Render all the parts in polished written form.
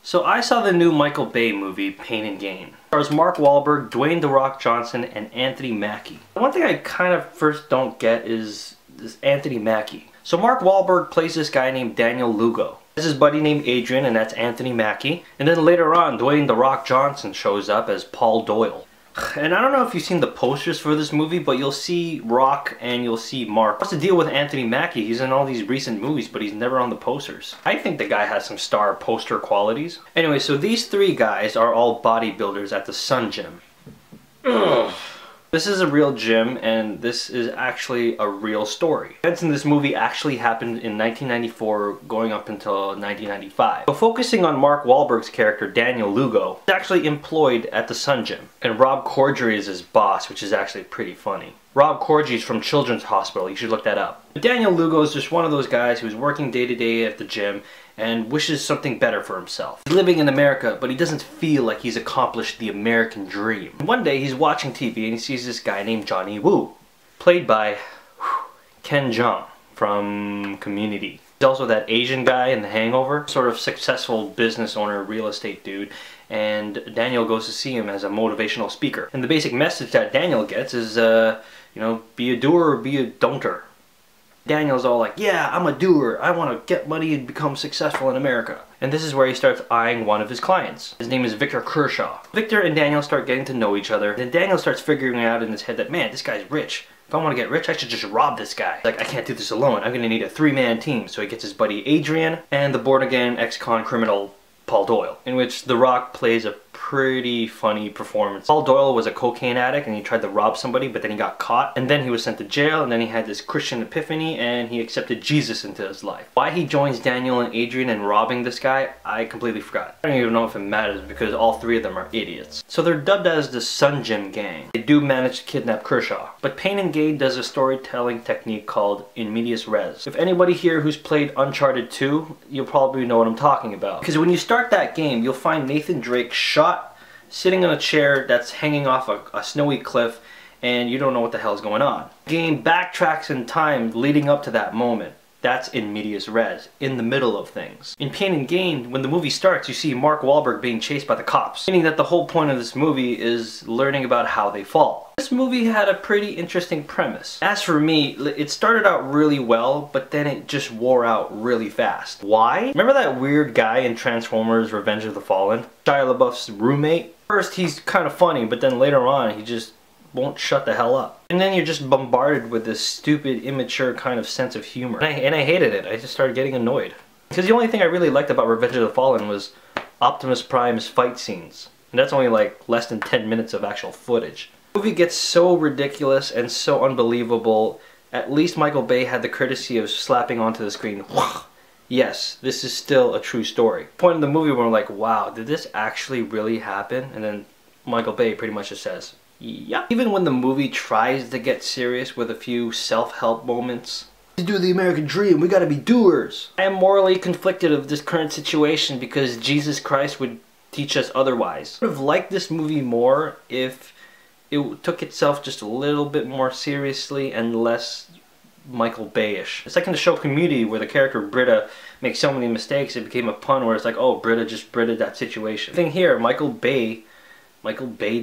So I saw the new Michael Bay movie, Pain and Gain. It stars Mark Wahlberg, Dwayne "The Rock" Johnson, and Anthony Mackie. One thing I kind of first don't get is this Anthony Mackie. So Mark Wahlberg plays this guy named Daniel Lugo. There's his buddy named Adrian, and that's Anthony Mackie. And then later on, Dwayne "The Rock" Johnson shows up as Paul Doyle. And I don't know if you've seen the posters for this movie, but you'll see Rock and you'll see Mark. What's the deal with Anthony Mackie? He's in all these recent movies, but he's never on the posters. I think the guy has some star poster qualities. Anyway, so these three guys are all bodybuilders at the Sun Gym. Ugh. This is a real gym, and this is actually a real story. Events in this movie actually happened in 1994 going up until 1995. So focusing on Mark Wahlberg's character, Daniel Lugo, is actually employed at the Sun Gym. And Rob Corddry is his boss, which is actually pretty funny. Rob Corddry is from Children's Hospital, you should look that up. But Daniel Lugo is just one of those guys who's working day to day at the gym and wishes something better for himself. He's living in America, but he doesn't feel like he's accomplished the American dream. One day he's watching TV and he sees this guy named Johnny Woo, played by Ken Jeong from Community. He's also that Asian guy in The Hangover, sort of successful business owner, real estate dude, and Daniel goes to see him as a motivational speaker. And the basic message that Daniel gets is, you know, be a doer or be a don'ter. Daniel's all like, yeah, I'm a doer. I want to get money and become successful in America. And this is where he starts eyeing one of his clients. His name is Victor Kershaw. Victor and Daniel start getting to know each other. Then Daniel starts figuring out in his head that, man, this guy's rich. If I want to get rich, I should just rob this guy. Like, I can't do this alone. I'm going to need a three-man team. So he gets his buddy Adrian and the born-again ex-con criminal Paul Doyle, in which The Rock plays a pretty funny performance. Paul Doyle was a cocaine addict and he tried to rob somebody, but then he got caught, and then he was sent to jail, and then he had this Christian epiphany and he accepted Jesus into his life. Why he joins Daniel and Adrian in robbing this guy, I completely forgot. I don't even know if it matters because all three of them are idiots. So they're dubbed as the Sun Gym Gang. They do manage to kidnap Kershaw, but Pain and Gain does a storytelling technique called in medias res. If anybody here who's played Uncharted 2, you'll probably know what I'm talking about. Because when you start that game, you'll find Nathan Drake shot sitting on a chair that's hanging off a snowy cliff, and you don't know what the hell's going on. The game backtracks in time leading up to that moment. That's in medias res, in the middle of things. In Pain and Gain, when the movie starts, you see Mark Wahlberg being chased by the cops, meaning that the whole point of this movie is learning about how they fall. This movie had a pretty interesting premise. As for me, it started out really well, but then it just wore out really fast. Why? Remember that weird guy in Transformers Revenge of the Fallen? Shia LaBeouf's roommate? First he's kind of funny, but then later on he just won't shut the hell up. And then you're just bombarded with this stupid, immature kind of sense of humor. And I hated it. I just started getting annoyed. Because the only thing I really liked about Revenge of the Fallen was Optimus Prime's fight scenes. And that's only like less than 10 minutes of actual footage. The movie gets so ridiculous and so unbelievable. At least Michael Bay had the courtesy of slapping onto the screen, yes, this is still a true story. Point in the movie where we're like, wow, did this actually really happen? And then Michael Bay pretty much just says, yeah. Even when the movie tries to get serious with a few self-help moments, to do the American dream, we gotta be doers. I am morally conflicted of this current situation because Jesus Christ would teach us otherwise. I would have liked this movie more if it took itself just a little bit more seriously and less Michael Bay-ish. It's like in the show Community where the character Britta makes so many mistakes it became a pun where it's like, oh, Britta just Britted that situation. The thing here, Michael Bay'd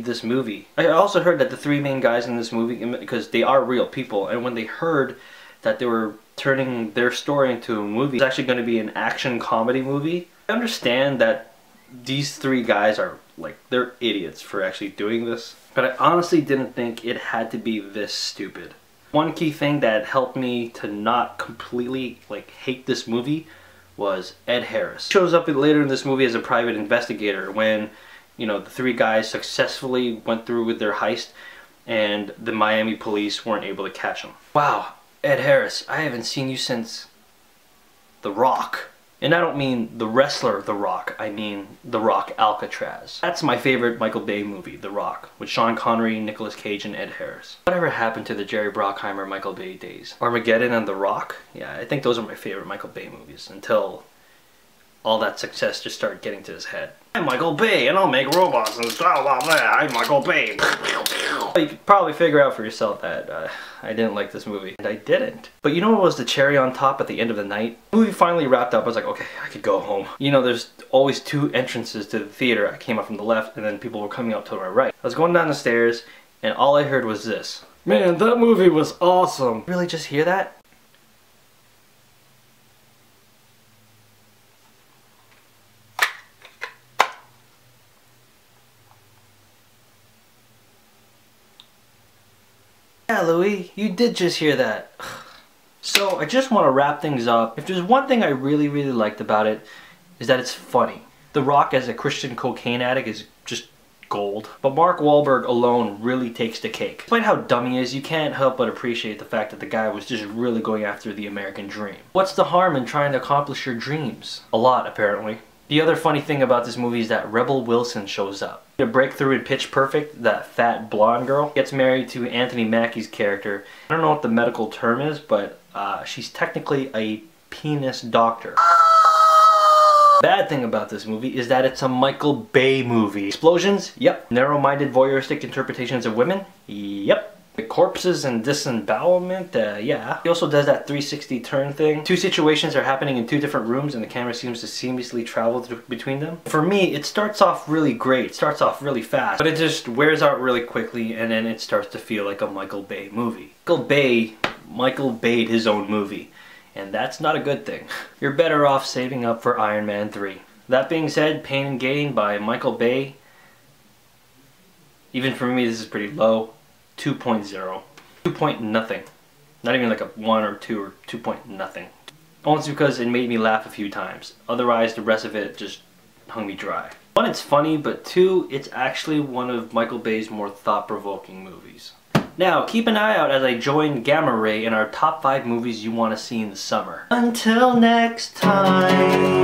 this movie. I also heard that the three main guys in this movie, because they are real people, and when they heard that they were turning their story into a movie, it's actually going to be an action comedy movie. I understand that these three guys are like, they're idiots for actually doing this, but I honestly didn't think it had to be this stupid. One key thing that helped me to not completely like hate this movie was Ed Harris. He shows up later in this movie as a private investigator when, you know, the three guys successfully went through with their heist and the Miami police weren't able to catch them. Wow, Ed Harris, I haven't seen you since The Rock. And I don't mean the wrestler The Rock, I mean The Rock Alcatraz. That's my favorite Michael Bay movie, The Rock, with Sean Connery, Nicolas Cage, and Ed Harris. Whatever happened to the Jerry Bruckheimer Michael Bay days? Armageddon and The Rock? Yeah, I think those are my favorite Michael Bay movies until all that success just started getting to his head. I'm Michael Bay and I'll make robots and blah blah blah. I'm Michael Bay. You could probably figure out for yourself that I didn't like this movie. And I didn't. But you know what was the cherry on top at the end of the night? The movie finally wrapped up. I was like, okay, I could go home. You know, there's always two entrances to the theater. I came up from the left and then people were coming up to my right. I was going down the stairs and all I heard was this. Man, that movie was awesome. Really just hear that? Yeah, Louis, you did just hear that. So, I just want to wrap things up. If there's one thing I really liked about it, is that it's funny. The Rock as a Christian cocaine addict is just gold. But Mark Wahlberg alone really takes the cake. Despite how dumb he is, you can't help but appreciate the fact that the guy was just really going after the American dream. What's the harm in trying to accomplish your dreams? A lot, apparently. The other funny thing about this movie is that Rebel Wilson shows up. To break through in Pitch Perfect, that fat blonde girl gets married to Anthony Mackie's character. I don't know what the medical term is, but she's technically a penis doctor. Bad thing about this movie is that it's a Michael Bay movie. Explosions? Yep. Narrow-minded voyeuristic interpretations of women? Yep. The corpses and disembowelment? Yeah. He also does that 360 turn thing. Two situations are happening in two different rooms and the camera seems to seamlessly travel between them. For me, it starts off really great. It starts off really fast. But it just wears out really quickly and then it starts to feel like a Michael Bay movie. Michael Bay'd his own movie. And that's not a good thing. You're better off saving up for Iron Man 3. That being said, Pain and Gain by Michael Bay, even for me this is pretty low. 2.0. 2 point nothing. Not even like a 1 or 2 or 2 point nothing. Only because it made me laugh a few times. Otherwise, the rest of it just hung me dry. 1, it's funny, but 2, it's actually one of Michael Bay's more thought-provoking movies. Now, keep an eye out as I join Gamma Ray in our top 5 movies you want to see in the summer. Until next time.